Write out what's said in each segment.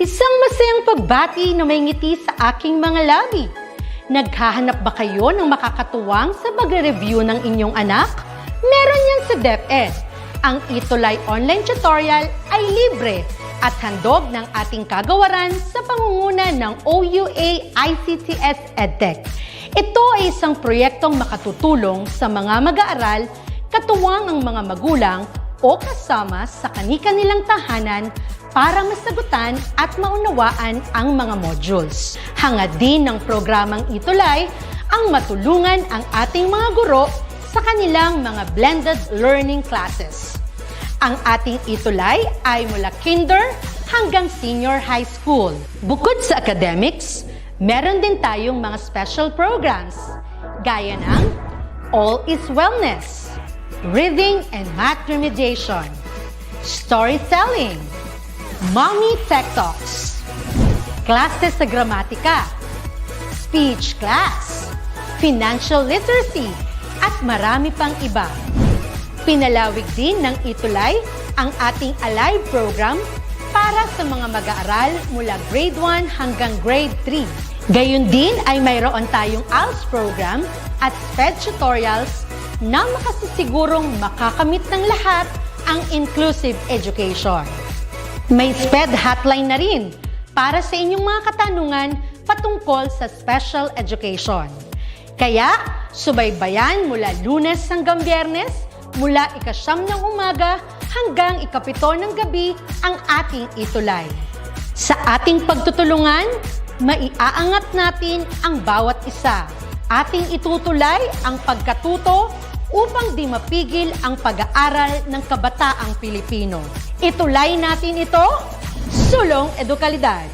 Isang masayang pagbati na may ngiti sa aking mga labi. Naghahanap ba kayo ng makakatuwang sa pagre-review ng inyong anak? Meron yan sa DepEd. Ang ETUlay online tutorial ay libre at handog ng ating kagawaran sa pangunguna ng OUA ICTS EdTech. Ito ay isang proyektong makatutulong sa mga mag-aaral, katuwang ang mga magulang o kasama sa kani-kanilang tahanan para masagutan at maunawaan ang mga modules. Hangad din ng programang ETUlay ang matulungan ang ating mga guro sa kanilang mga blended learning classes. Ang ating ETUlay ay mula kinder hanggang senior high school. Bukod sa academics, meron din tayong mga special programs gaya ng All is Wellness, Reading and Math Remediation, Storytelling, Mommy Tech Talks, Classes sa Gramatika, Speech Class, Financial Literacy, at marami pang iba. Pinalawig din ng ETUlay ang ating Alive program para sa mga mag-aaral mula grade 1 hanggang grade 3. Gayun din ay mayroon tayong ALS program at SPED tutorials na makasisigurong makakamit ng lahat ang inclusive education. May SPED hotline na rin para sa inyong mga katanungan patungkol sa special education. Kaya, subaybayan mula Lunes hanggang Biyernes, mula 9:00 ng umaga hanggang 7:00 ng gabi ang ating ETUlay. Sa ating pagtutulungan, maiaangat natin ang bawat isa. Ating itutulay ang pagkatuto upang di mapigil ang pag-aaral ng kabataang Pilipino. Itulay natin ito, sulong edukalidad.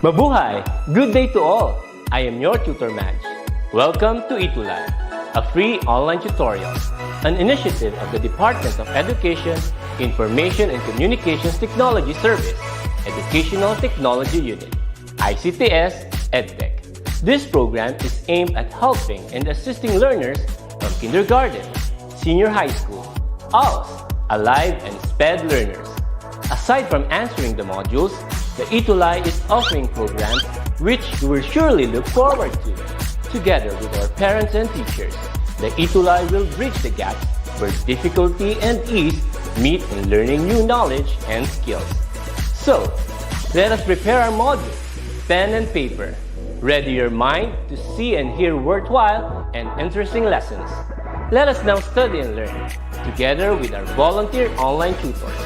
Mabuhay! Good day to all! I am your tutor Madge. Welcome to ETUlay, a free online tutorial, an initiative of the Department of Education, Information and Communications Technology Service, Educational Technology Unit, ICTS EdTech. This program is aimed at helping and assisting learners from kindergarten, senior high school, ALS, Alive, and SPED learners. Aside from answering the modules, the ETUlay is offering programs which you will surely look forward to. Together with our parents and teachers, the ETUlay will bridge the gaps where difficulty and ease meet in learning new knowledge and skills. So, let us prepare our modules, pen and paper. Ready your mind to see and hear worthwhile and interesting lessons. Let us now study and learn, together with our volunteer online tutors.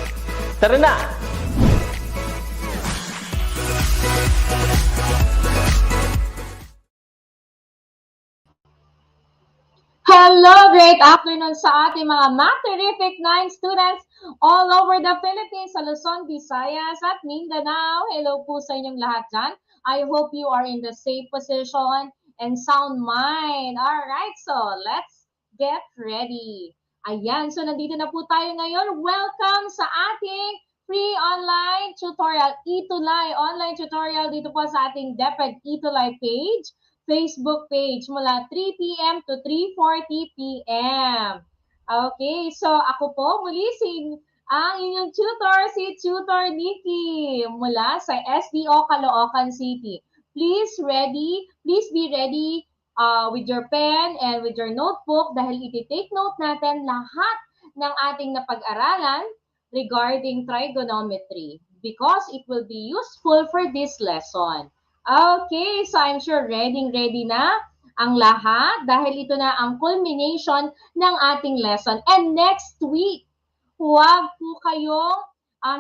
Tara na! Hello, great afternoon sa ating mga Math Terrific 9 students all over the Philippines, sa Luzon, Visayas at Mindanao. Hello po sa inyong lahat dyan. I hope you are in the safe position and sound mind. Alright, so let's get ready. Ayan, so nandito na po tayo ngayon. Welcome sa ating free online tutorial, ETUlay online tutorial dito po sa ating DepEd ETUlay page. Facebook page mula 3 p.m. to 3:40 p.m. Okay, so ako po muli ang inyong tutor, si Tutor Nikki mula sa SDO Caloocan City. Please be ready with your pen and with your notebook dahil iti-take note natin lahat ng ating napag-aralan regarding trigonometry because it will be useful for this lesson. Okay, so I'm sure ready na ang lahat dahil ito na ang culmination ng ating lesson. And next week, huwag po kayong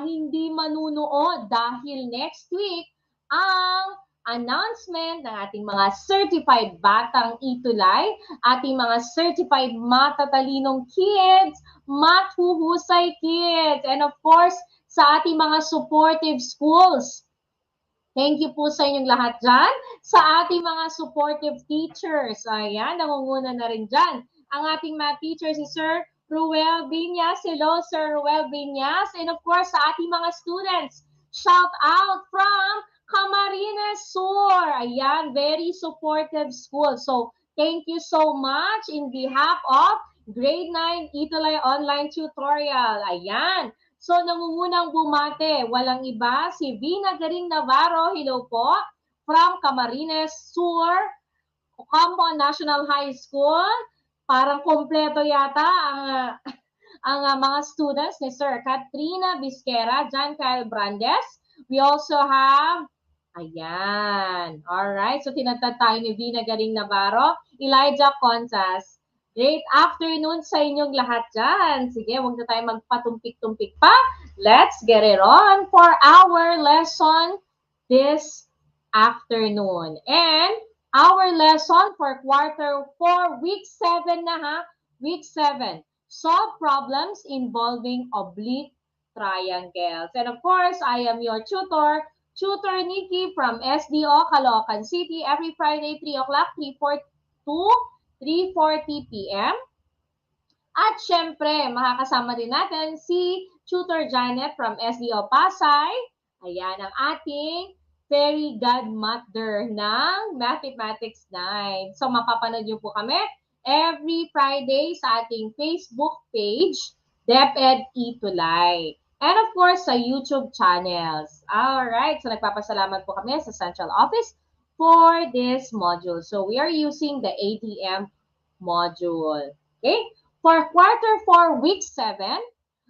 hindi manunood dahil next week ang announcement ng ating mga certified batang ETUlay, ating mga certified matatalinong kids, mathuhusay kids, and of course, sa ating mga supportive schools. Thank you po sa inyong lahat dyan. Sa ating mga supportive teachers. Ayan, nangunguna na rin dyan. Ang ating math teacher si Sir Ruel Binyas. Hello, Sir Ruel Binyas. And of course, sa ating mga students. Shout out from Camarines Sur. Ayan, very supportive school. So, thank you so much in behalf of Grade 9 ETUlay Online Tutorial. Ayan. So, nangungunang bumate, walang iba, si Vina Garing Navarro, hello po, from Camarines Sur, Ocampo National High School. Parang kompleto yata ang mga students ni Sir Katrina Bisquera, John Kyle Brandes. We also have, ayan, alright, so tinatad tayo ni Vina Garing Navarro, Elijah Contas. Great afternoon sa inyong lahat dyan. Sige, huwag na tayo magpatumpik-tumpik pa. Let's get it on for our lesson this afternoon. And our lesson for quarter 4, week 7 na ha. Week 7. Solve problems involving oblique triangles. And of course, I am your tutor, Tutor Nikki from SDO Caloocan City. Every Friday, 3 o'clock, 3:40 p.m. At syempre, makakasama din natin si Tutor Janet from SDO Pasay. Ayan ang ating fairy godmother ng Mathematics 9. So, mapapanood niyo po kami every Friday sa ating Facebook page, DepEd ETUlay. And of course, sa YouTube channels. Alright, so nagpapasalamat po kami sa Central Office for this module. So, we are using the ATM module. Okay? For quarter 4, week 7,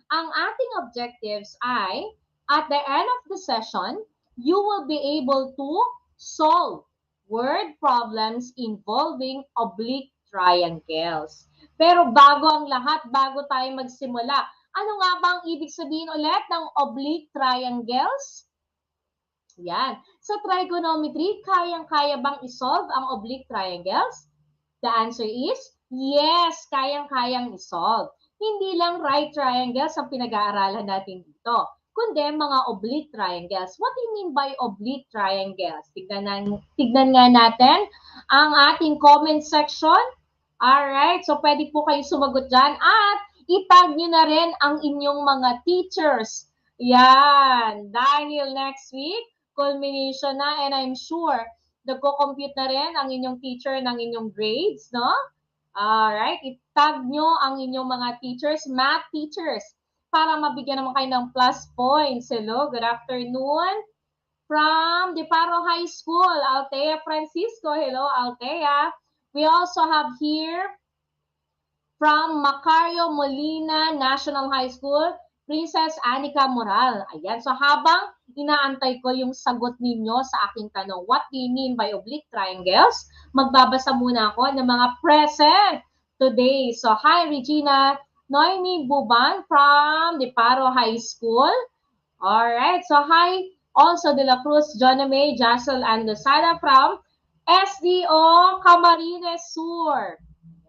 ang ating objectives ay, at the end of the session, you will be able to solve word problems involving oblique triangles. Pero bago ang lahat, bago tayo magsimula, ano nga ba ang ibig sabihin ulit ng oblique triangles? Yan. Sa trigonometry, kayang-kaya bang isolve ang oblique triangles? The answer is, yes, kayang-kayang isolve. Hindi lang right triangles ang pinag-aaralan natin dito, kundi mga oblique triangles. What do you mean by oblique triangles? Tignan nga natin ang ating comment section. Alright, so pwede po kayo sumagot dyan at itag nyo na rin ang inyong mga teachers. Yan, dahil next week, culmination na, and I'm sure nagko-compute na rin ang inyong teacher ng inyong grades, no? Alright, itag nyo ang inyong mga teachers, math teachers, para mabigyan naman kayo ng plus points. Hello, good afternoon. From Deparo High School, Altea Francisco. Hello, Altea. We also have here from Macario Molina National High School, Princess Anika Moral. Ayan, so habang inaantay ko yung sagot ninyo sa aking tanong, what do you mean by oblique triangles? Magbabasa muna ako ng mga present today. So, hi Regina Noemi Buban from Deparo High School. Alright, so hi also De La Cruz, Jonna May, Jassel, and Lozada from SDO Camarines Sur.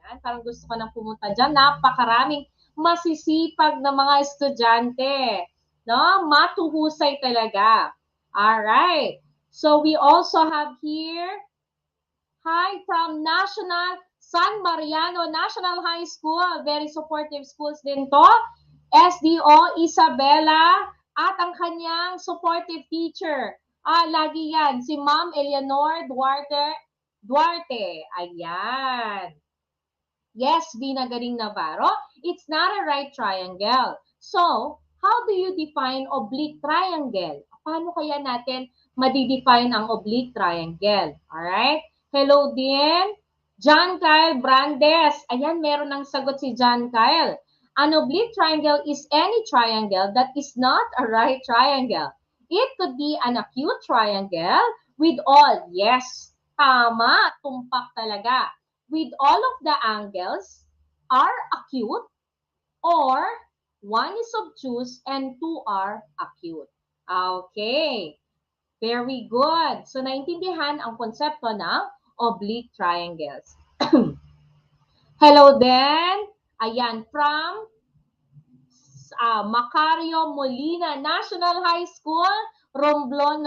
Ayan, parang gusto ko nang pumunta dyan. Napakaraming masisipag na mga estudyante. No? Matuhusay talaga. Alright. So we also have here, hi, from National San Mariano National High School. Very supportive schools din to. SDO Isabela at ang kanyang supportive teacher. Lagi yan, si Ma'am Eleanor Duarte. Ayan. Yes, Binagaring Navarro. It's not a right triangle. So, how do you define oblique triangle? Paano kaya natin ma-define ang oblique triangle? Alright? Hello din, John Kyle Brandes. Ayan, meron ng sagot si John Kyle. An oblique triangle is any triangle that is not a right triangle. It could be an acute triangle with all, yes, tama, tumpak talaga, with all of the angles are acute, or one is obtuse and two are acute. Okay. Very good. So, naintindihan ang konsepto ng oblique triangles. Hello then. Ayan, from Macario Molina National High School, Romblon.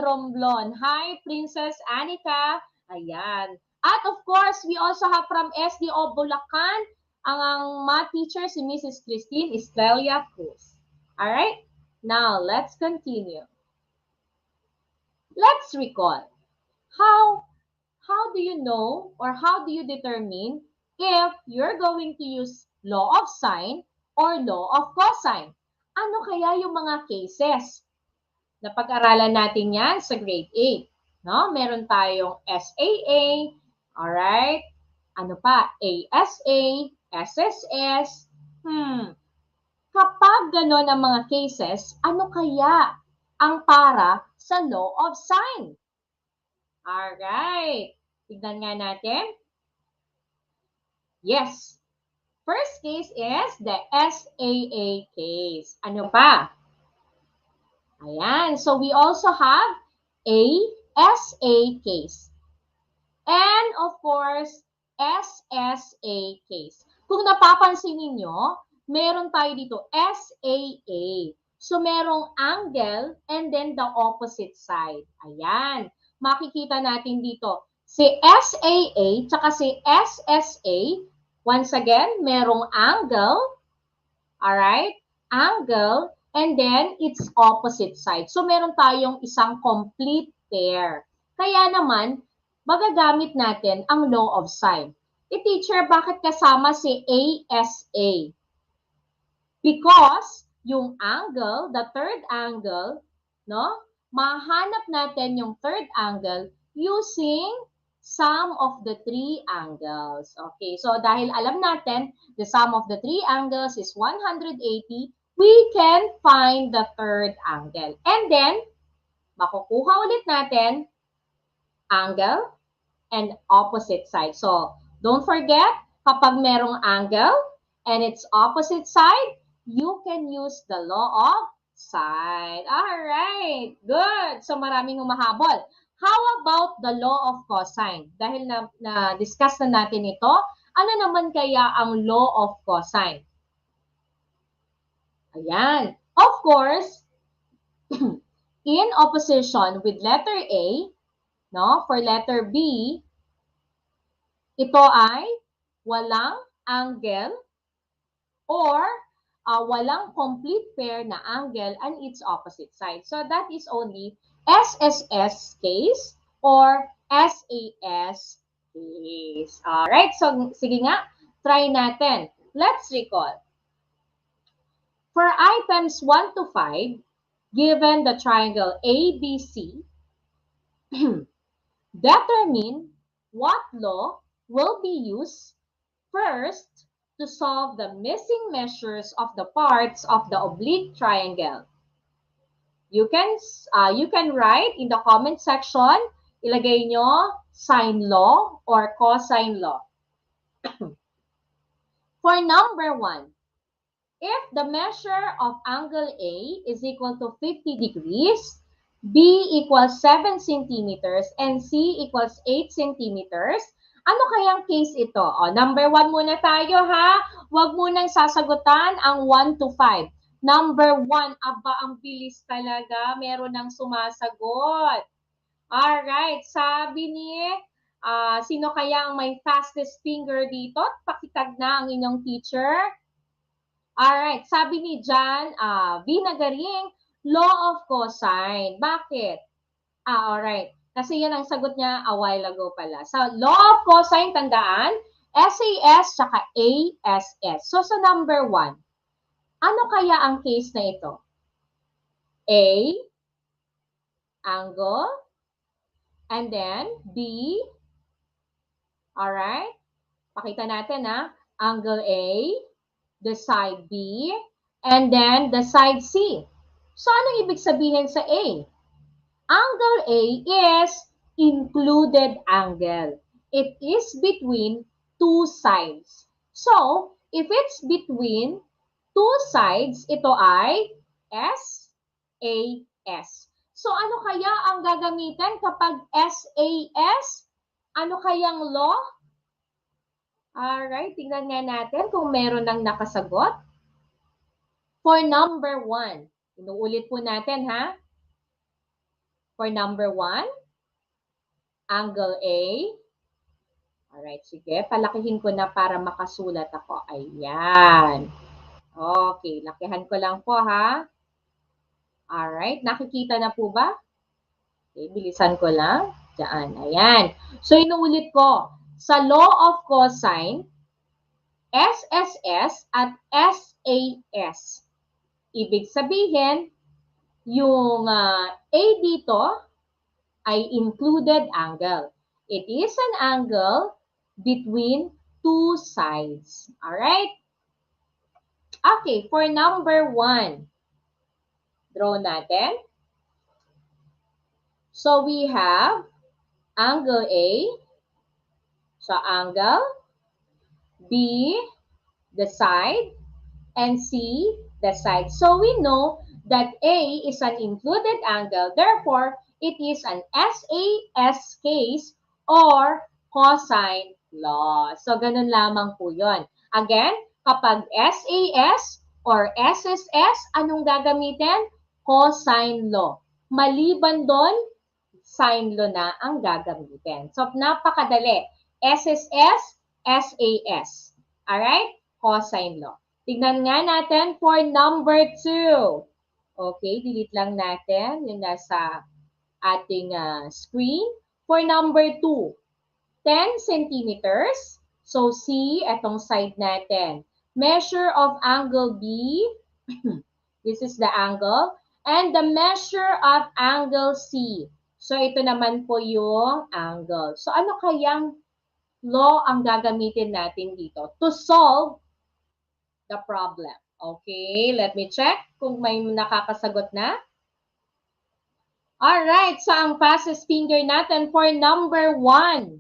Hi, Princess Anika. Ayan. At of course, we also have from SDO Bulacan, ang math teacher si Mrs. Christine Estrella Cruz. Alright? Now, let's continue. Let's recall. How do you know or how do you determine if you're going to use law of sine or law of cosine? Ano kaya yung mga cases? Napag-aralan natin yan sa grade 8. No? Meron tayong SAA, alright? Ano pa? ASA, SSS. Kapag gano'n ang mga cases, ano kaya ang para sa law of sine? Alright. Tignan nga natin. Yes. First case is the SAA case. Ano pa? Ayan. So, we also have a SA case. And, of course, SSA case. Kung napapansin ninyo, meron tayo dito SAA. So, merong angle and then the opposite side. Ayan. Makikita natin dito si SAA tsaka si SSA. Once again, merong angle. Alright? Angle. And then, its opposite side. So, meron tayong isang complete pair. Kaya naman, magagamit natin ang law of sine. Teacher, bakit kasama si ASA? Because yung angle, the third angle, no? Mahanap natin yung third angle using sum of the three angles. Okay, so dahil alam natin, the sum of the three angles is 180, we can find the third angle. And then, makukuha ulit natin angle and opposite side. So, don't forget, kapag merong angle and its opposite side, you can use the law of sine. Alright, good. So, maraming humahabol. How about the law of cosine? Dahil na-discuss na natin ito, ano naman kaya ang law of cosine? Ayan. Of course, in opposition with letter A, no, for letter B, ito ay walang angle or walang complete pair na angle and its opposite side. So that is only SSS case or SAS case. Alright, so sige nga, try natin. Let's recall. For items 1 to 5, given the triangle ABC, determine what law will be used first to solve the missing measures of the parts of the oblique triangle. You can write in the comment section, ilagay nyo sine law or cosine law. For number 1, if the measure of angle A is equal to 50 degrees, B equals 7 centimeters, and C equals 8 centimeters, Ano kayang case ito? O, number 1 muna tayo ha. Huwag munang sasagutan ang 1 to 5. Number 1, aba, ang bilis talaga. Meron ng sumasagot. Alright, sabi ni, sino kaya ang may fastest finger dito? Pakitag na ang inyong teacher. Alright, sabi ni John, Vinagaring, law of cosine. Bakit? Alright. Kasi yan ang sagot niya a while ago pala. Sa law of cosine, tandaan, SAS tsaka ASS. So, sa number 1, ano kaya ang case na ito? A, angle, and then B, alright? Pakita natin angle A, the side B, and then the side C. So, anong ibig sabihin sa A? Angle A is included angle. It is between two sides. So, if it's between two sides, ito ay SAS. So, ano kaya ang gagamitin kapag SAS? Ano kayang law? Alright, tingnan nga natin kung meron ng nakasagot. For number 1, inuulit po natin For number 1, angle A. Alright, sige. Palakihin ko na para makasulat ako. Ayan. Okay, lakihan ko lang po Alright, nakikita na po ba? Okay, bilisan ko lang. Diyan, ayan. So, inuulit ko. Sa law of cosine, SSS at SAS. Ibig sabihin, yung A dito ay included angle. It is an angle between two sides. Alright? Okay, for number 1, draw natin. So, we have angle A. So, angle B, the side, and C, the side. So, we know that A is an included angle. Therefore, it is an SAS case or cosine law. So, ganun lamang po yun. Again, kapag SAS or SSS, anong gagamitin? Cosine law. Maliban doon, sine law na ang gagamitin. So, napakadali. SSS, SAS. Alright? Cosine law. Tignan nga natin for number 2. Okay, delete lang natin yung nasa ating screen. For number 2, 10 centimeters. So, C, etong side natin. Measure of angle B. This is the angle. And the measure of angle C. So, ito naman po yung angle. So, ano kayang law ang gagamitin natin dito to solve the problem? Okay, let me check kung may nakakasagot na. Alright, so ang fastest finger natin for number 1.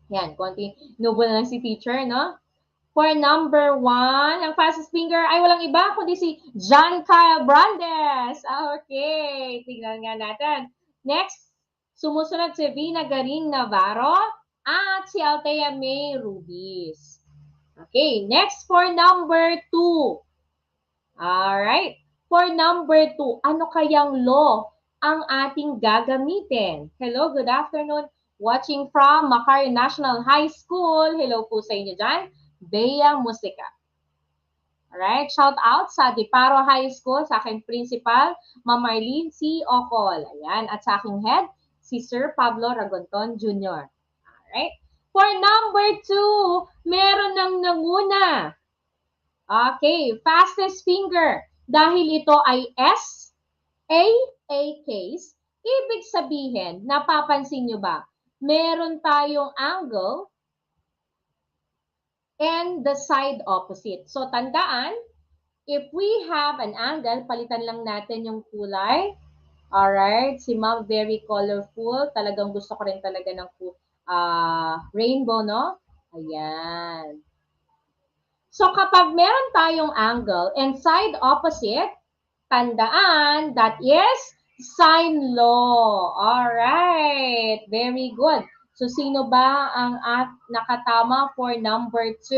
Yan, konti nubo na lang si teacher, no? For number 1, ang fastest finger ay walang iba kundi si John Kyle Brandes. Okay, tingnan nga natin. Next, sumusunod si Vina Garing Navarro at si Althea May Rubis. Okay, next for number 2. Alright, for number 2, ano kayang law ang ating gagamitin? Hello, good afternoon. Watching from Macari National High School. Hello po sa inyo dyan. Bea Musica. Alright, shout out sa Diparo High School, sa aking principal, Ma'am Marlene C. Ocol. Ayan, at sa aking head, si Sir Pablo Ragonton Jr. Alright. For number 2, meron ng nanguna. Okay, fastest finger. Dahil ito ay S-A-A case, ibig sabihin, napapansin nyo ba, meron tayong angle and the side opposite. So, tandaan, if we have an angle, palitan lang natin yung kulay. Alright, si Ma'am very colorful. Talagang gusto ko rin talaga ng rainbow, no? Ayan. So, kapag meron tayong angle and side opposite, tandaan, that is Sine law. Alright. Very good. So, sino ba ang nakatama for number 2?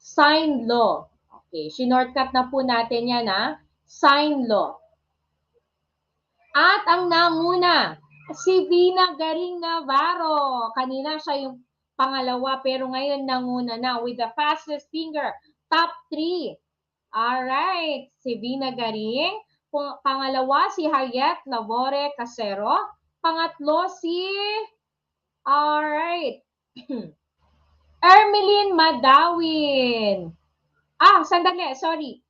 Sine law. Okay. Shinortcut na po natin yan, ha? Sine law. At ang nanguna, si Vina Garing Navarro. Kanina siya yung pangalawa, pero ngayon nanguna na with the fastest finger. Top 3. Alright. Si Vina Garing. Pangalawa, si Hayat Labore Casero. Pangatlo, si... Alright. Ermeline Madawin. Sandali. Sorry.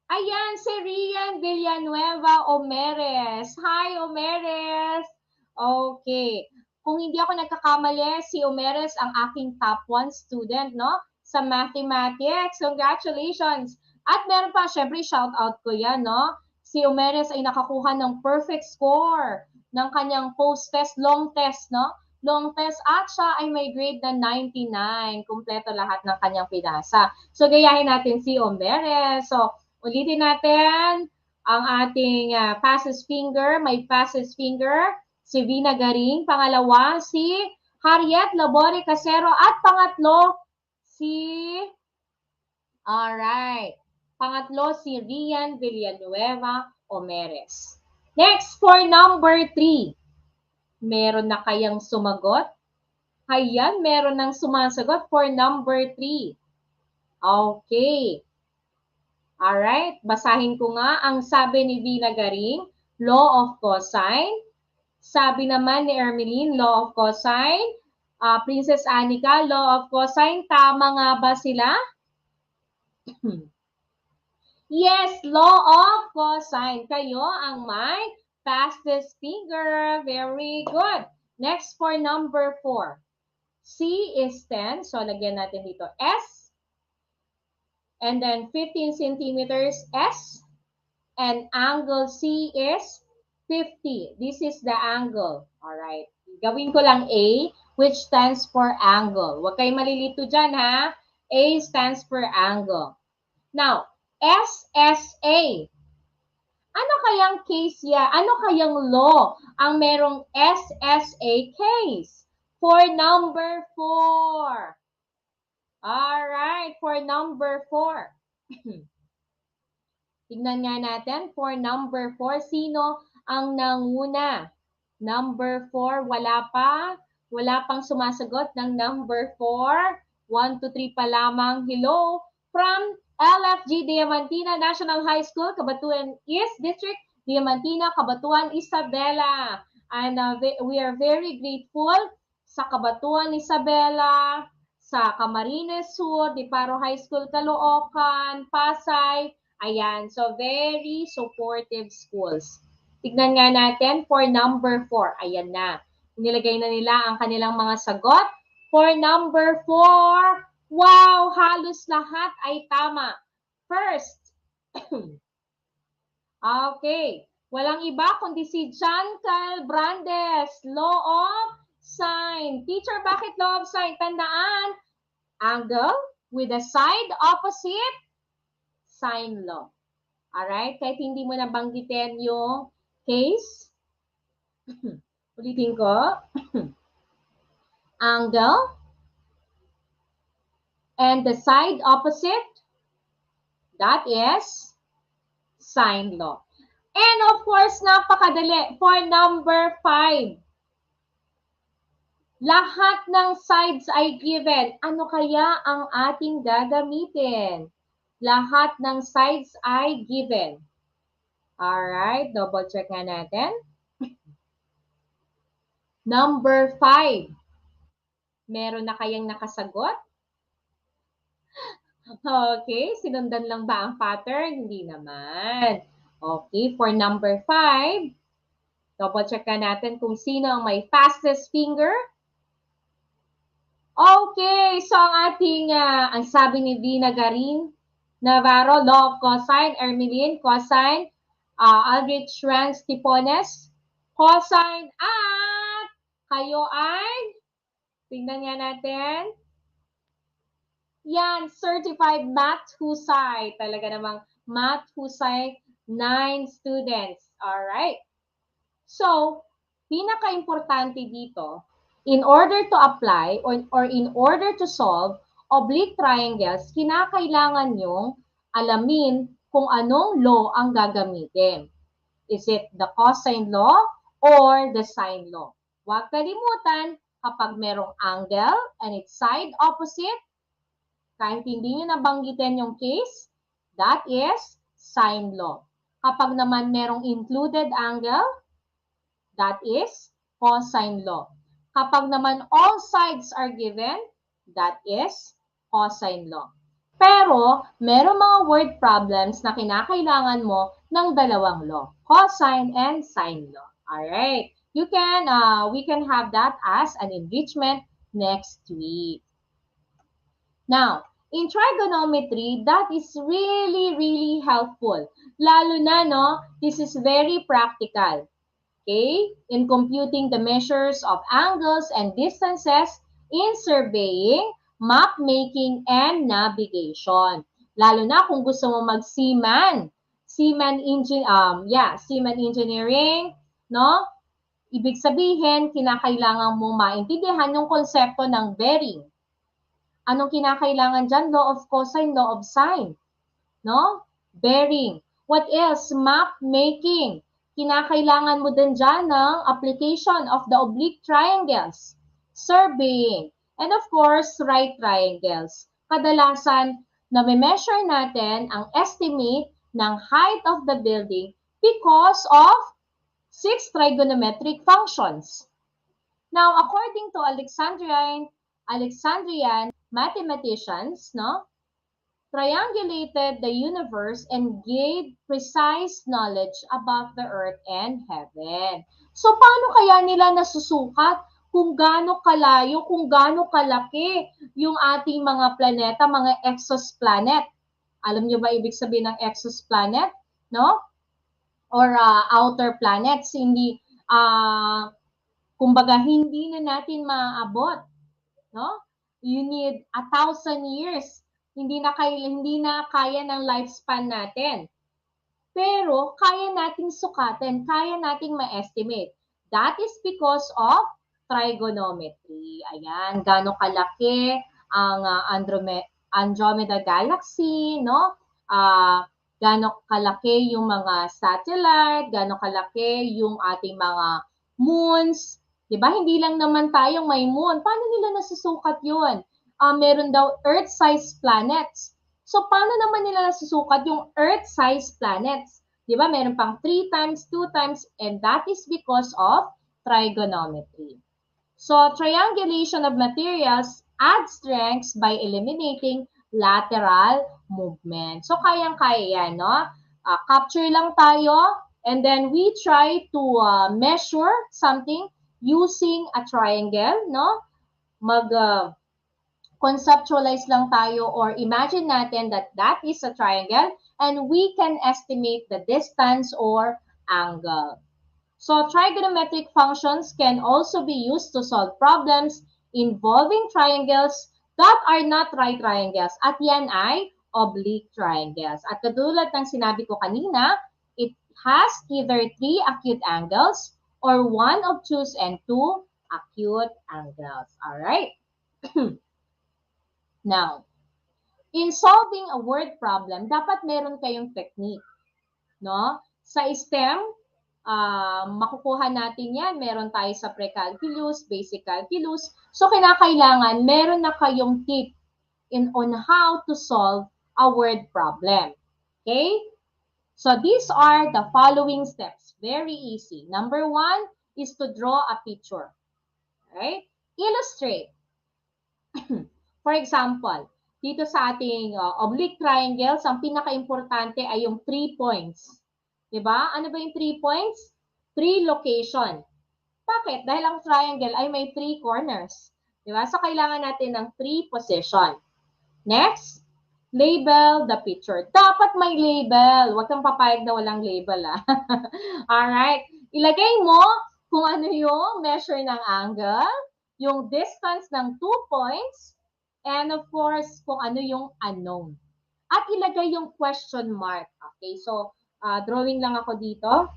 Ayan, si Rian Villanueva Omeres. Hi, Omeres! Okay. Kung hindi ako nagkakamali, si Omeres ang aking top 1 student, no? Sa mathematics. Congratulations! At meron pa, syempre, shout out ko yan, no? Si Omeres ay nakakuha ng perfect score ng kanyang post-test, long test, no? Long test at siya ay may grade na 99. Kumpleto lahat ng kanyang pinasa. So, gayahin natin si Omeres. So, ulitin natin ang ating fastest finger. May fastest finger, si Vina Garing. Pangalawa, si Harriet Labore Casero. At pangatlo, pangatlo, si Rian Villanueva Omeres. Next, for number 3. Meron na kayang sumagot? Ayan, meron nang sumasagot for number 3. Okay. Alright, basahin ko nga ang sabi ni Vina Garing, law of cosine. Sabi naman ni Ermeline, law of cosine. Princess Anika, law of cosine. Tama nga ba sila? Yes, law of cosine. Kayo ang may fastest finger. Very good. Next for number 4. C is 10. So, lagyan natin dito S. And then 15 centimeters S. And angle C is 50. This is the angle. Alright. Gawin ko lang A, which stands for angle. Huwag kayong malilito dyan, ha? A stands for angle. Now, SSA. Ano kayang case ya? Ano kayang law ang merong SSA case? For number 4. Alright, for number 4. Tignan nga natin, for number 4, sino ang nanguna? Number 4, wala pang sumasagot ng number 4. 1, 2, 3 pa lamang. Hello, from LFG Diamantina National High School, Cabanatuan East District, Diamantina, Cabanatuan, Isabela. And we are very grateful sa Cabanatuan, Isabela, sa Camarines Sur, Diparo High School, Caloocan, Pasay. Ayan, so very supportive schools. Tignan nga natin for number 4. Ayan na. Nilagay na nila ang kanilang mga sagot. For number 4, wow, halos lahat ay tama. First, okay, walang iba kundi si John Calbrandes, law of sine. Teacher, bakit law of sine? Tandaan, angle with a side opposite sine law. Alright? Kahit hindi mo nabanggitin yung case. Ulitin ko. Angle and the side opposite, that is sine law. And of course, napakadali. For number 5, lahat ng sides ay given. Ano kaya ang ating gagamitin? Lahat ng sides ay given. Alright, double check nga natin. Number 5. Meron na kayang nakasagot? Okay, sinundan lang ba ang pattern? Hindi naman. Okay, for number 5, double check nga natin kung sino ang may fastest finger. Okay, so ang ating, ang sabi ni Vina Garing Navarro, law of cosine, Ermeline, cosine, Aldrich Ranz Tipones, cosine, at kayo ay, tingnan nga natin, yan, certified math husay. Talaga namang math husay, 9 students. Alright. So, pinaka-importante dito, in order to apply or in order to solve oblique triangles, kinakailangan nyong alamin kung anong law ang gagamitin. Is it the cosine law or the sine law? Huwag kalimutan, kapag merong angle and its side opposite, kahit hindi nyo nabanggitin yung case, that is sine law. Kapag naman merong included angle, that is cosine law. Kapag naman all sides are given, that is cosine law. Pero, meron mga word problems na kinakailangan mo ng dalawang law, cosine and sine law. Alright, we can have that as an enrichment next week. Now, in trigonometry, that is really, really helpful. Lalo na, no, this is very practical. Okay? In computing the measures of angles and distances in surveying, map making, and navigation. Lalo na kung gusto mo mag-seaman. Seaman engineering, no? Ibig sabihin, kinakailangan mo maintindihan yung konsepto ng bearing. Anong kinakailangan dyan? Law of cosine, law of sine. No? Bearing. What else? Map making. Kinakailangan mo din dyan ng application of the oblique triangles. Surveying. And of course, right triangles. Kadalasan, na-measure natin ang estimate ng height of the building because of 6 trigonometric functions. Now, according to Alexandrian mathematicians, no, triangulated the universe and gave precise knowledge about the earth and heaven. So, paano kaya nila nasusukat kung gaano kalayo, kung gaano kalaki yung ating mga planeta, mga exoplanet? Alam nyo ba ibig sabihin ng exoplanet? No? Or outer planets. Hindi, kumbaga, hindi na natin maaabot. No? You need 1,000 years. Hindi na kaya ng lifespan natin. Pero kaya nating sukatin, kaya nating ma-estimate. That is because of trigonometry. Ayan, gaano kalaki ang Andromeda Galaxy, no? Gaano kalaki yung mga satellite, gaano kalaki yung ating mga moons. Diba? Hindi lang naman tayong may moon. Paano nila nasusukat yun? Meron daw Earth-sized planets. So, paano naman nila nasusukat yung Earth-sized planets? Diba? Meron pang 3 times, 2 times, and that is because of trigonometry. So, triangulation of materials adds strengths by eliminating lateral movement. So, kayang-kaya yan, no? Capture lang tayo, and then we try to measure something using a triangle, no? Conceptualize lang tayo or imagine natin that that is a triangle and we can estimate the distance or angle. So, trigonometric functions can also be used to solve problems involving triangles that are not right triangles. At yan ay oblique triangles. At katulad ng sinabi ko kanina, it has either 3 acute angles or 1 obtuse and 2 acute angles. Alright? Now, in solving a word problem, dapat meron kayong technique. No? Sa STEM, makukuha natin yan. Meron tayo sa pre-calculus, basic calculus. So, kinakailangan meron na kayong tip on how to solve a word problem. Okay? So, these are the following steps. Very easy. Number 1 is to draw a picture. Right? Illustrate. For example, dito sa ating oblique triangles, ang pinaka-importante ay yung 3 points. Diba? Ano ba yung 3 points? 3 location. Bakit? Dahil ang triangle ay may 3 corners. Diba? So, kailangan natin ng 3 position. Next, label the picture. Dapat may label. Huwag kang papayag na walang label. Alright. Ilagay mo kung ano yung measure ng angle, yung distance ng 2 points, and of course, kung ano yung unknown. At ilagay yung question mark. Okay, so drawing lang ako dito.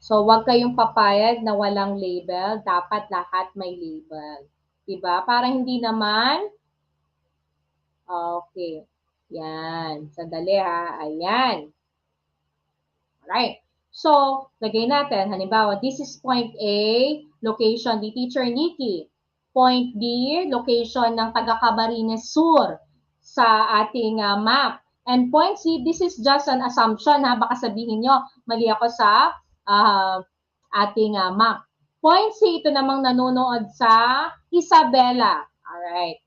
So, wag kayong papayag na walang label. Dapat lahat may label. Diba? Para hindi naman. Okay. Yan. Sandali ha. Ayan. Alright. So, lagay natin. Halimbawa, this is point A, location ni Teacher Nikki. Point B, location ng taga-Camarines Sur sa ating map. And point C, this is just an assumption ha. Baka sabihin nyo, mali ako sa ating map. Point C, ito namang nanonood sa Isabela. Alright.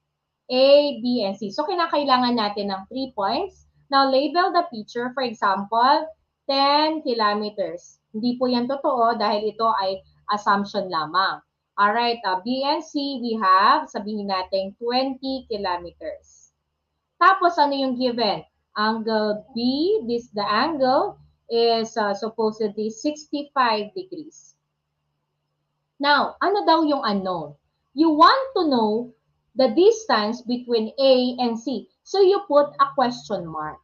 A, B, and C. So, kinakailangan natin ng 3 points. Now, label the picture. For example, 10 kilometers. Hindi po yan totoo dahil ito ay assumption lamang. Alright, B and C, we have, sabihin natin, 20 kilometers. Tapos, ano yung given? Angle B, the angle is supposedly 65 degrees. Now, ano daw yung unknown? You want to know the distance between A and C. So, you put a question mark.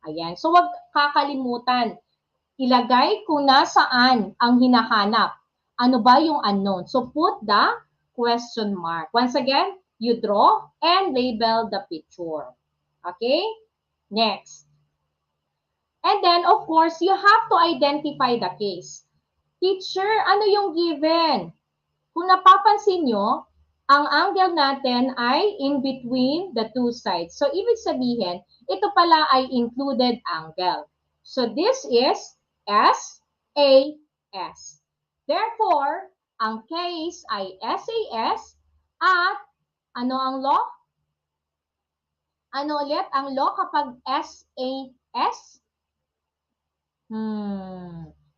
Ayan. So, wag kakalimutan. Ilagay kung nasaan ang hinahanap. Ano ba yung unknown? So, put the question mark. Once again, you draw and label the picture. Okay? Next. And then, of course, you have to identify the case. Teacher, ano yung given? Kung napapansin nyo, ang angle natin ay in between the two sides. So, ibig sabihin, ito pala ay included angle. So, this is SAS. Therefore, ang case ay SAS at ano ang law? Ano ulit ang law kapag SAS?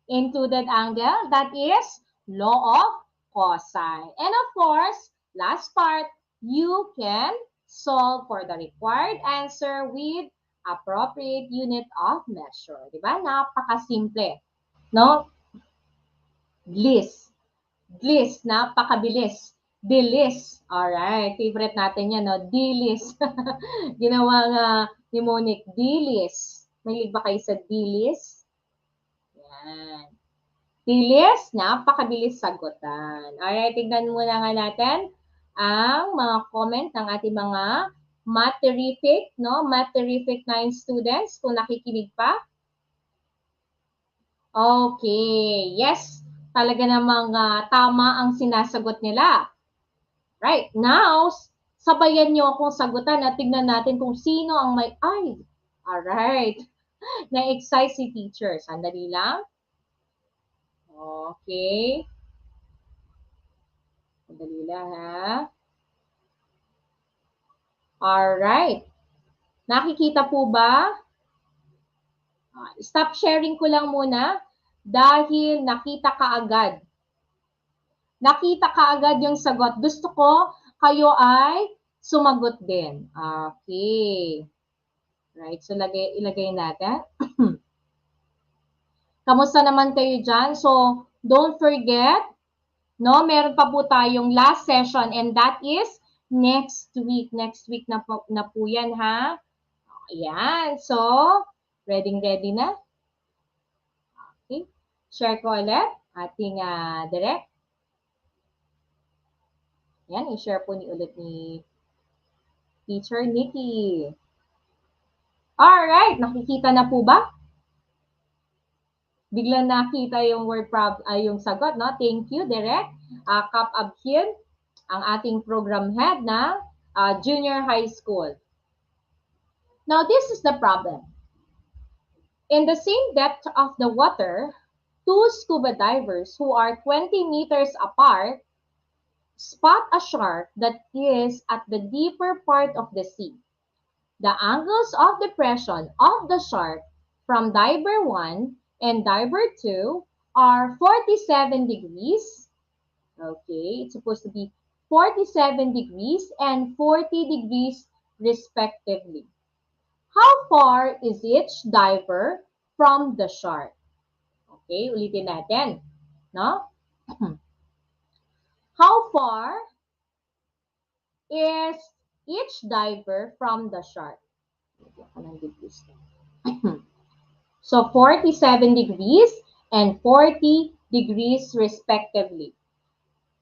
Included angle, that is law of cosine. And of course, last part, you can solve for the required answer with appropriate unit of measure. Diba? Napakasimple. No? Bliss. Bliss. Napakabilis. Dilis. Alright. Favorite natin yan, no? Dilis. Ginawa nga ni Monique. Dilis. Mahilig ba kayo sa dilis? Yan. Bilis, napakabilis sagutan. Alright, tignan muna nga natin ang mga comment ng ating mga Math-Terrific, no? Math-Terrific 9 students, kung nakikinig pa. Okay, yes, talaga namang tama ang sinasagot nila. Right, now, sabayan nyo akong sagutan at tignan natin kung sino ang may, ay, alright, na-excite si teacher. Sandali lang. Okay. Madali lang, ha? Alright. Nakikita po ba? Stop sharing ko lang muna dahil nakita ka agad. Nakita ka agad yung sagot. Gusto ko kayo ay sumagot din. Okay. Right. So, ilagay natin. Kamusta naman kayo dyan? So, don't forget, no, meron pa po tayong last session and that is next week. Next week na po yan, ha? Ayan. So, ready na? Okay. Share ko ulit ating direct. Ayan, i-share po ulit ni Teacher Nikki. Alright, nakikita na po ba? Biglang nakita yung word yung sagot, no? Thank you, Direk. Kap Abhin, ang ating program head na junior high school. Now, this is the problem. In the same depth of the water, two scuba divers who are 20 meters apart spot a shark that is at the deeper part of the sea. The angles of depression of the shark from diver 1 and diver 2 are 47 degrees. Okay, it's supposed to be 47 degrees and 40 degrees respectively. How far is each diver from the shark? Okay, ulitin natin. No? How far is each diver from the shark? So, 47 degrees and 40 degrees respectively.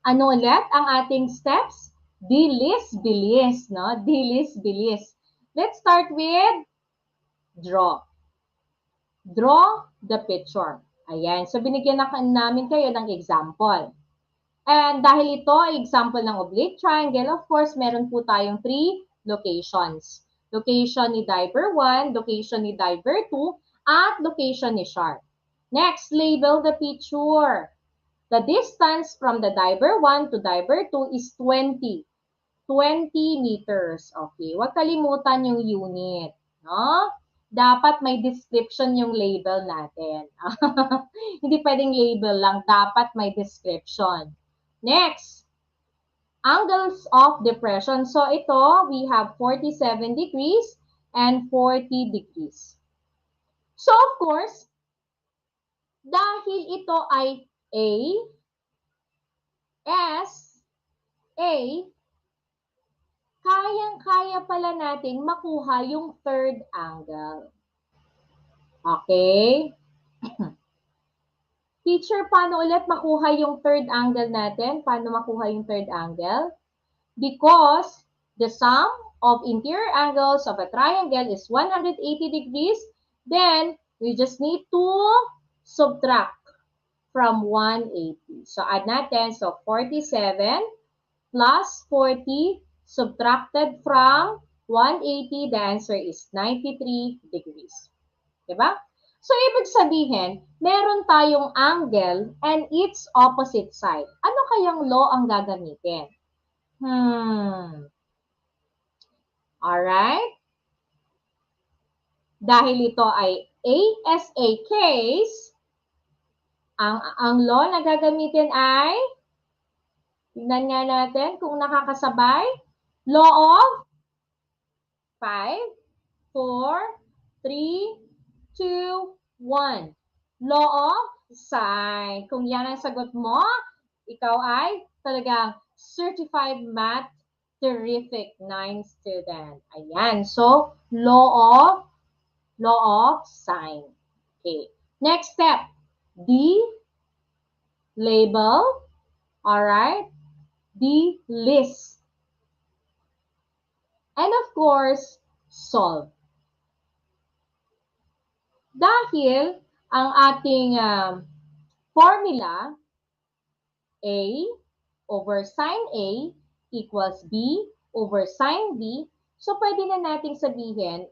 Ano ulit ang ating steps? Dilis-bilis, no? Dilis-bilis. Let's start with draw. Draw the picture. Ayan. So, binigyan na namin kayo ng example. And dahil ito ay example ng oblique triangle, of course, meron po tayong 3 locations. Location ni diver 1, location ni diver 2, at location ni shark. Next, label the picture. The distance from the diver 1 to diver 2 is 20. 20 meters. Okay, huwag kalimutan yung unit. No? Dapat may description yung label natin. Hindi pwedeng label lang. Dapat may description. Next, angles of depression. So ito, we have 47 degrees and 40 degrees. So of course, dahil ito ay A, S, A, kayang-kaya pala nating makuha yung third angle. Okay? Teacher, paano ulit makuha yung third angle natin? Paano makuha yung third angle? Because the sum of interior angles of a triangle is 180 degrees, then we just need to subtract from 180. So add natin, so 47 plus 40 subtracted from 180, the answer is 93 degrees. Diba? So, ibig sabihin, meron tayong angle and its opposite side. Ano kayang law ang gagamitin? Alright? Dahil ito ay ASA case, ang law na gagamitin ay, tignan nga natin kung nakakasabay, law of 5, 4, 3, 2, 1. Law of sine. Kung yan ang sagot mo, ikaw ay talagang certified math terrific 9 student. Ayan. So, law of sine. Okay. Next step. D, label. Alright. D, list. And of course, solve. Dahil ang ating formula, A over sine A equals B over sine B, so pwede na nating sabihin,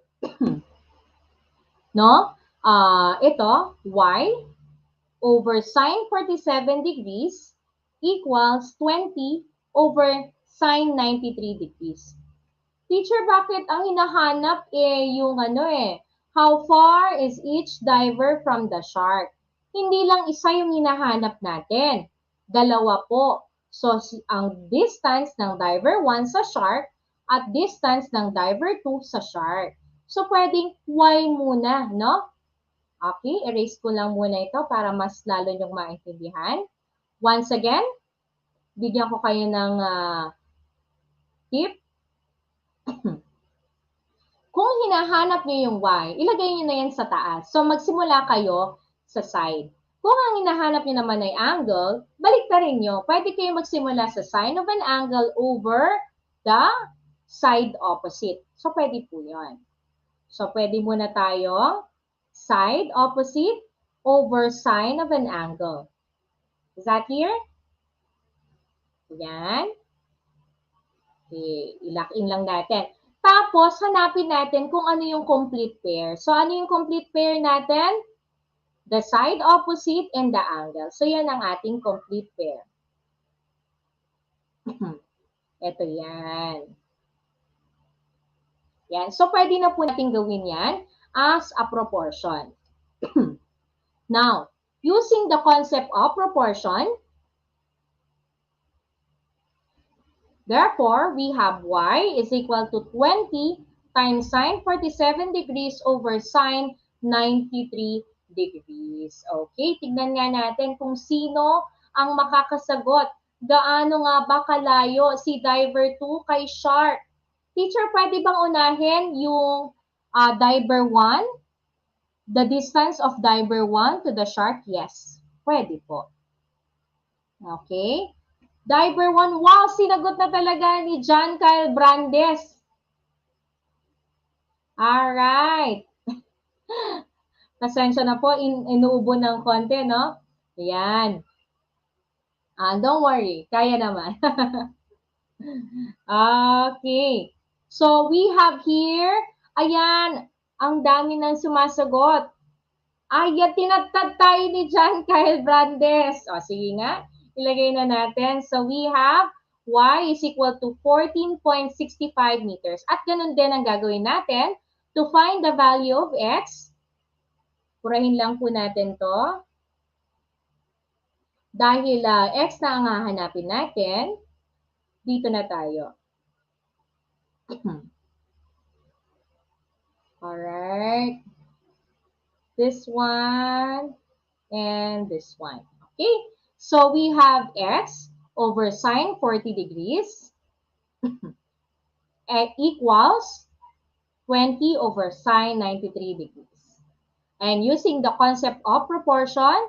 no? Ito, Y over sine 47 degrees equals 20 over sine 93 degrees. Teacher, bakit ang hinahanap yung how far is each diver from the shark? Hindi lang isa yung hinahanap natin. Dalawa po. So, ang distance ng diver 1 sa shark at distance ng diver 2 sa shark. So, pwedeng Y muna, no? Okay, erase ko lang muna ito para mas lalo nyong maintindihan. Once again, bigyan ko kayo ng tip. Kung hinahanap nyo yung Y, ilagay nyo na yan sa taas. So, magsimula kayo sa side. Kung ang hinahanap nyo naman ay angle, baliktarin nyo. Pwede kayo magsimula sa sine of an angle over the side opposite. So, pwede po yun. So, pwede muna tayo side opposite over sine of an angle. Is that here? Yan. Okay, ilaking lang natin. Tapos, hanapin natin kung ano yung complete pair. So, ano yung complete pair natin? The side opposite and the angle. So, yan ang ating complete pair. Ito yan. Yan. So, pwede na po natin gawin yan as a proportion. Now, using the concept of proportion, therefore, we have Y is equal to 20 times sine 47 degrees over sine 93 degrees. Okay, tignan nga natin kung sino ang makakasagot. Gaano nga ba kalayo si diver 2 kay shark? Teacher, pwede bang unahin yung diver 1? The distance of diver 1 to the shark, yes. Pwede po. Okay? Diver 1, wow, sinagot na talaga ni John Kyle Brandes. Alright. Pasensya na po, inuubo ng konti, no? Ayan. Don't worry, kaya naman. Okay. So, we have here, ayan, ang dami ng sumasagot. Ayan, tinatad tayo ni John Kyle Brandes. O, sige nga, ilagay na natin. So, we have y is equal to 14.65 meters. At ganun din ang gagawin natin to find the value of x. Purahin lang po natin to. Dahil x na ang hahanapin natin, dito na tayo. Alright. This one and this one. Okay? So we have x over sine 40 degrees equals 20 over sine 93 degrees. And using the concept of proportion,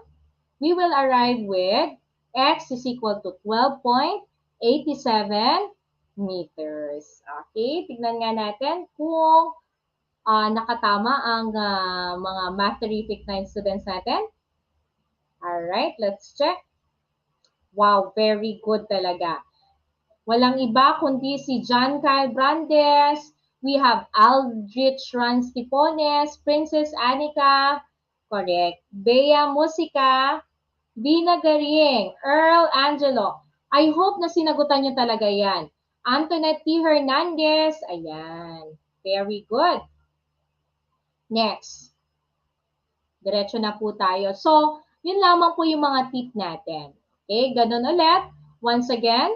we will arrive with x is equal to 12.87 meters. Okay? Tignan nga natin kung nakatama ang mga Math Terrific 9 students natin. Alright, let's check. Wow, very good talaga. Walang iba kundi si John Kyle Brandes. We have Aldrich Ranstipones, Princess Anika, correct. Bea Musica, Bina Garing, Earl Angelo. I hope na sinagutan nyo talaga yan. Antoinette T. Hernandez, ayan. Very good. Next. Diretso na po tayo. So, yun lamang po yung mga tip natin. Okay, ganun ulit. Once again,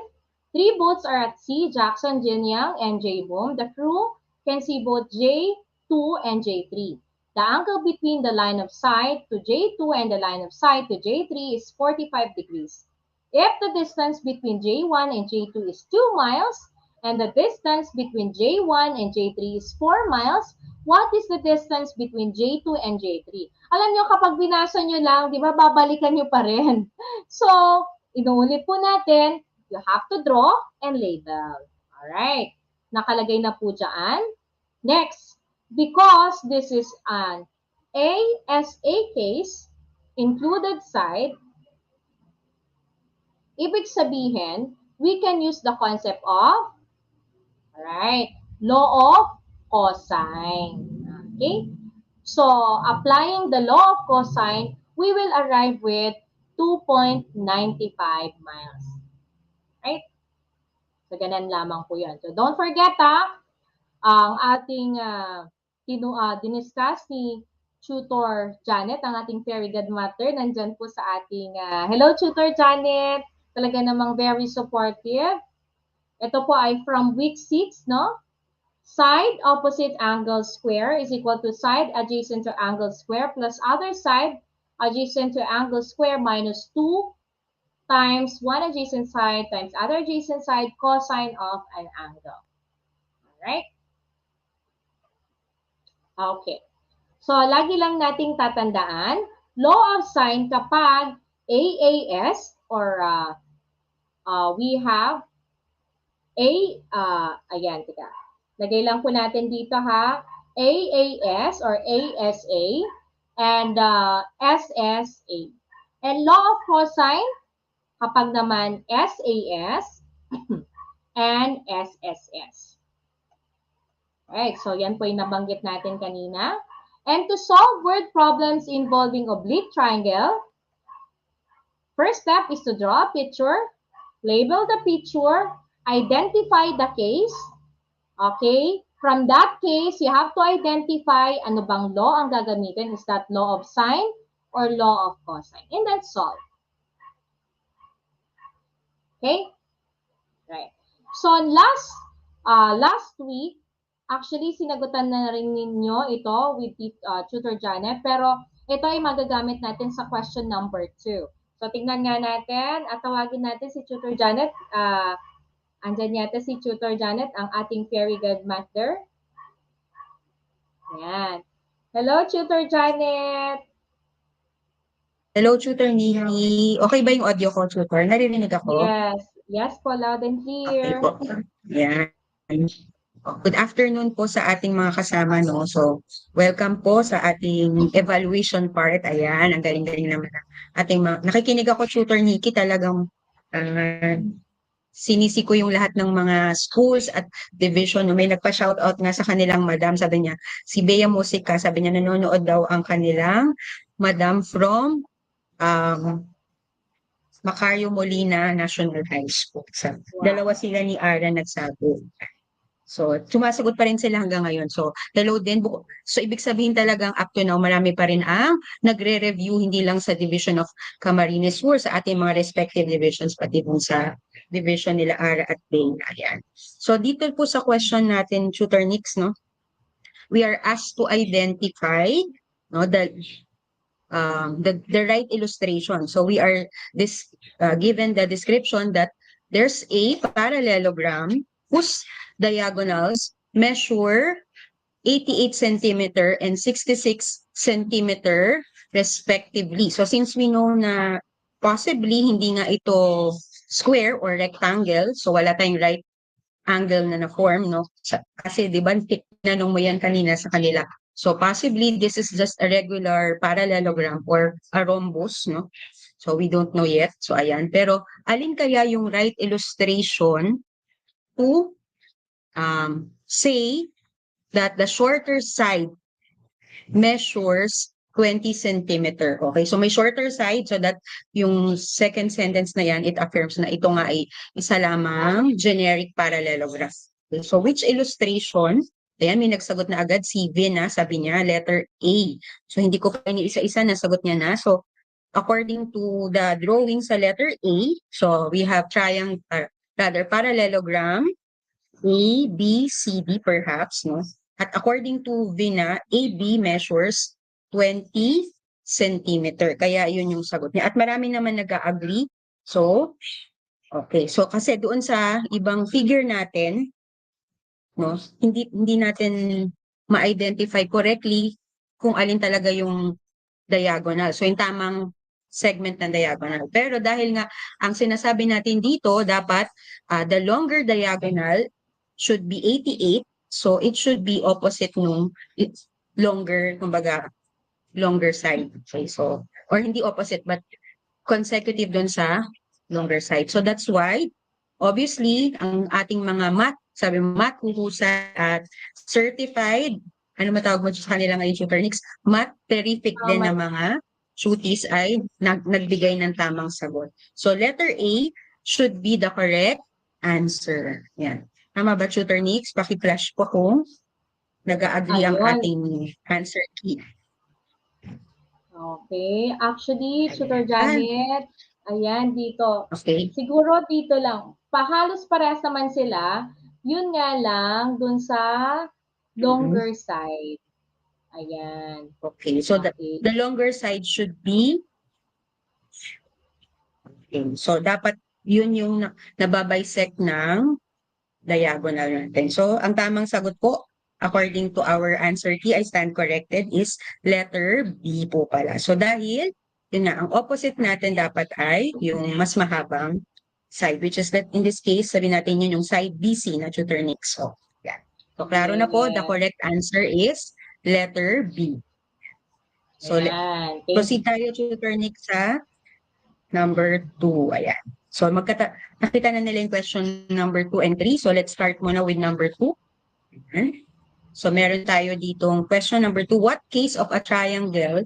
3 boats are at sea, Jackson, Jinyang, and J-Boom. The crew can see both J2 and J3. The angle between the line of sight to J2 and the line of sight to J3 is 45 degrees. If the distance between J1 and J2 is 2 miles, and the distance between J1 and J3 is 4 miles, what is the distance between J2 and J3? Alam nyo, kapag binasa nyo lang, di ba, babalikan nyo pa rin. So, inuulit po natin, you have to draw and label. Alright. Nakalagay na po dyan. Next, because this is an ASA case, included side, ibig sabihin, we can use the concept of, alright, law of cosine. Okay? So, applying the law of cosine, we will arrive with 2.95 miles. Right? So, ganun lamang po yan. So, don't forget ang ating diniscuss ni Tutor Janet, ang ating fairy godmother, nandyan po sa ating, hello Tutor Janet, talaga namang very supportive. Ito po ay from week 6, no? Side opposite angle square is equal to side adjacent to angle square plus other side adjacent to angle square minus 2 times 1 adjacent side times other adjacent side cosine of an angle. Alright? Okay. So, lagi lang nating tatandaan, law of sine kapag AAS or we have ayan, tika. Lagay lang po natin dito ha, AAS or ASA and SSA. And law of cosine, kapag naman SAS and SSS. Alright, so yan po yung nabanggit natin kanina. And to solve word problems involving oblique triangle, first step is to draw a picture, label the picture, identify the case. Okay? From that case, you have to identify ano bang law ang gagamitin. Is that law of sine or law of cosine? And then solve. Okay? Right. So, last week, actually, sinagutan na rin ninyo ito with Tutor Janet. Pero, ito ay magagamit natin sa question number 2. So, tingnan nga natin at tawagin natin si Tutor Janet. Andyan yata si Tutor Janet, ang ating fairy godmother. Ayan. Hello, Tutor Janet. Hello, Tutor Nini. Okay ba yung audio ko, Tutor? Naririnig ako? Yes. Yes po, loud and Okay clear. po. Yan. Good afternoon po sa ating mga kasama, no? So, welcome po sa ating evaluation part. Ayan, ang galing-galing naman ng ating mga... Nakikinig ako, Tutor Nikki, talagang sinisi ko yung lahat ng mga schools at division. May nagpa-shoutout nga sa kanilang madam. Sabi niya, si Bea Musica, sabi niya, nanonood daw ang kanilang madam from Macario Molina National High School. So, Wow. dalawa sila ni Ara nagsabi. So, sumasagot pa rin sila hanggang ngayon. So, hello din. So, ibig sabihin talagang up to now, marami pa rin ang nagre-review, hindi lang sa Division of Camarines Sur, sa ating mga respective divisions, pati dun sa division nila Ara at Bea. Ayan. So, dito po sa question natin, Tutor Nix, no? We are asked to identify, no, the right illustration. So we are given the description that there's a parallelogram whose diagonals measure 88 centimeter and 66 centimeter respectively. So since we know na possibly hindi nga ito square or rectangle, so wala tayong right angle na na-form, no? Kasi di ba, tinanong mo yan kanina sa kanila. So possibly this is just a regular parallelogram or a rhombus, no? So we don't know yet. So ayan. Pero alin kaya yung right illustration to say that the shorter side measures 20 centimeter. Okay, so may shorter side so that yung second sentence na yan, it affirms na ito nga ay isa lamang generic parallelogram. Okay, so which illustration? Ayan, may nagsagot na agad si Vina, sabi niya, letter A. So hindi ko kaya isa-isa nasagot niya na. So according to the drawing sa letter A, so we have parallelogram A, B, C, D perhaps, no? At according to Vina, AB measures 20 centimeter. Kaya yun yung sagot niya. At marami naman nag-agree. So, okay. So, kasi doon sa ibang figure natin, no, hindi natin ma-identify correctly kung alin talaga yung diagonal. So, yung tamang segment ng diagonal. Pero dahil nga, ang sinasabi natin dito, dapat the longer diagonal should be 88. So, it should be opposite nung longer, kumbaga, longer side. Okay, so, or hindi opposite, but consecutive dun sa longer side. So, that's why, obviously, ang ating mga math, sabi mo, math huhusay at certified, ano matawag mo sa kanila ngayon, Tutor Nix? Math terrific din na mga shooties ay nagbigay ng tamang sagot. So, letter A should be the correct answer. Yan. Tama ba, Tutor Nix? Paki-flash po kung nag-a-agree ang ating answer key. Okay. Actually, Tutor Janet, ayan, dito. Okay. Siguro dito lang. Halos parehas naman sila. Yun nga lang, dun sa longer side. Ayan. Okay. So, the longer side should be... Okay. So, dapat yun yung nababisect ng diagonal natin. So, ang tamang sagot po, according to our answer key, I stand corrected, is letter B po pala. So, dahil, yun na, ang opposite natin dapat ay yung mas mahabang side, which is that in this case, sabi natin yun yung side BC na Tutor Nix. So, yeah. So, klaro na po, the correct answer is letter B. So, proceed tayo, Tutor Nix, sa number 2. Ayan. So, nakita na nila yung question number 2 and 3. So, let's start muna with number 2. Okay. So, meron tayo ditong question number 2. What case of a triangle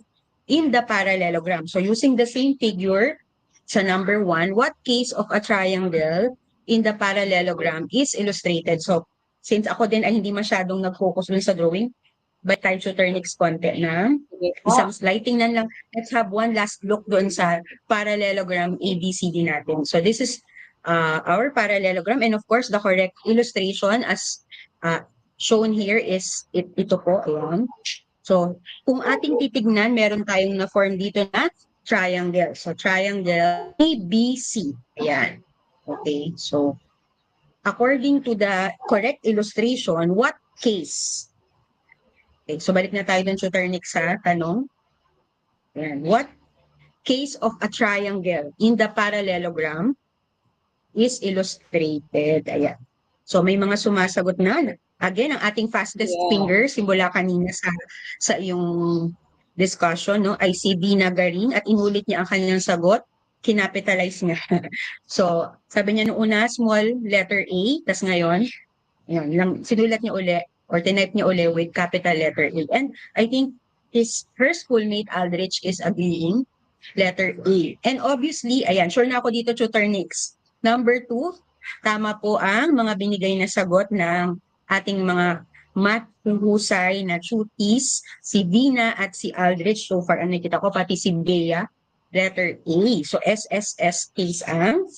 in the parallelogram? So, using the same figure sa number 1, what case of a triangle in the parallelogram is illustrated? So, since ako din ay hindi masyadong nag-focus dun sa drawing, by time Tutor Nix konti na isang slide. Tingnan lang, let's have one last look doon sa parallelogram ABCD natin. So this is our parallelogram, and of course the correct illustration as shown here is ito po. Ayan. So kung ating titignan, meron tayong na-form dito na triangle. So triangle ABC. Ayan. Okay, so according to the correct illustration, what case Okay, so balik na tayo dun, Tutor Nick, sa tanong. Ayan. What case of a triangle in the parallelogram is illustrated? Ayan. So may mga sumasagot na. Again, ang ating fastest Yeah. finger, simula kanina sa iyong discussion, no, ay si Bina Garing at inulit niya ang kanyang sagot. Kinapitalize niya. So, sabi niya nung una, small letter A, tas ngayon, yun, lang, sinulat niya uli or tinype niya uli with capital letter A. And I think her schoolmate Aldrich is agreeing letter A. And obviously, ayan, sure na ako dito, Tutor Nix. Number 2, tama po ang mga binigay na sagot ng ating mga math husay na tuties, si Vina at si Aldrich. So far, ang nakita ko, pati si Bea, letter A. So SSS case ang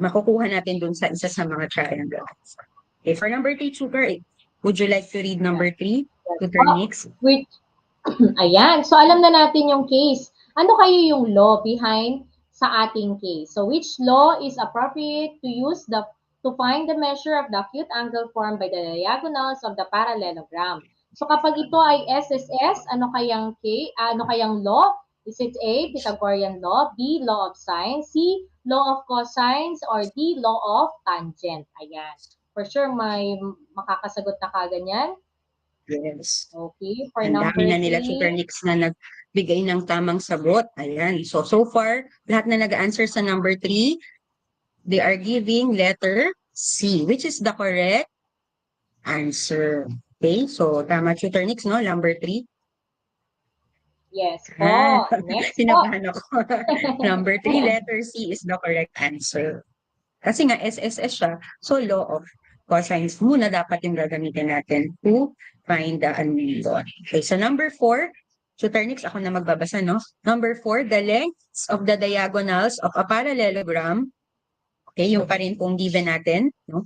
makukuha natin dun sa isa sa mga triangles. Okay, for number 3, Tutor, would you like to read number 3, Tutor Nix? Which, ayan. So, alam na natin yung case. Ano kayo yung law behind sa ating case? So, which law is appropriate to use to find the measure of the acute angle formed by the diagonals of the parallelogram? So, kapag ito ay SSS, ano kayang law? Is it A, Pythagorean law, B, law of sine, C, law of cosines, or D, law of tangent? Ayan. For sure, may makakasagot na kaganyan. Yes. Okay, for Ang number dami na nila, 3. Tutor Nix, na nagbigay ng tamang sagot. Ayan. So far, lahat na nag-answer sa number 3, they are giving letter C, which is the correct answer. Okay, so tama, Tutor Nix, no? Number 3. Yes po. Next po. Sinabahan ako. Number 3, letter C is the correct answer. Kasi nga, SSS siya. So, law of cosines muna dapat yung gagamitin natin to find the unknown. Okay, so number 4, Tutor Nix, ako na magbabasa, no? Number 4, the lengths of the diagonals of a parallelogram. Okay, yung pa rin pong given natin, no?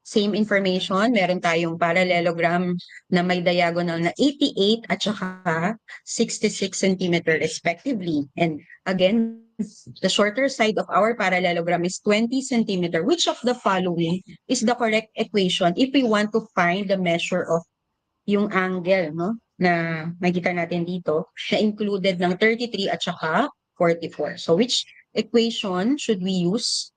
Same information, meron tayong parallelogram na may diagonal na 88 at saka 66 cm respectively. And again, the shorter side of our parallelogram is 20 cm. Which of the following is the correct equation if we want to find the measure of yung angle, no, na makita natin dito, na included ng 33 at saka 44. So which equation should we use?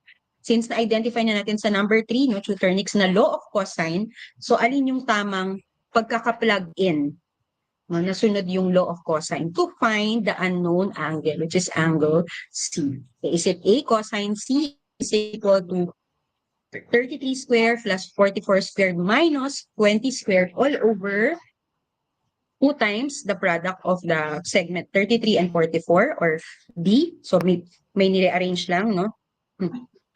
Since na-identify na natin sa number 3, no, Tutor Nix, na law of cosine, so alin yung tamang pagkaka-plug in, no, nasunod yung law of cosine to find the unknown angle, which is angle C. Okay, is it A, cosine C is equal to 33 squared plus 44 squared minus 20 squared all over 2 times the product of the segment 33 and 44, or B, so may nire-arrange lang, no?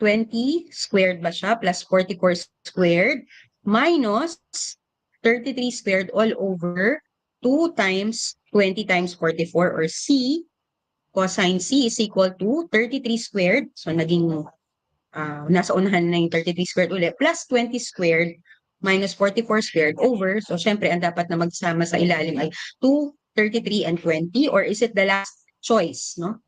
20 squared ba siya plus 44 squared minus 33 squared all over 2 times 20 times 44, or C, cosine C is equal to 33 squared. So naging nasa unahan na yung 33 squared ulit plus 20 squared minus 44 squared over. So syempre ang dapat na magsama sa ilalim ay 2, 33, and 20, or is it the last choice, no?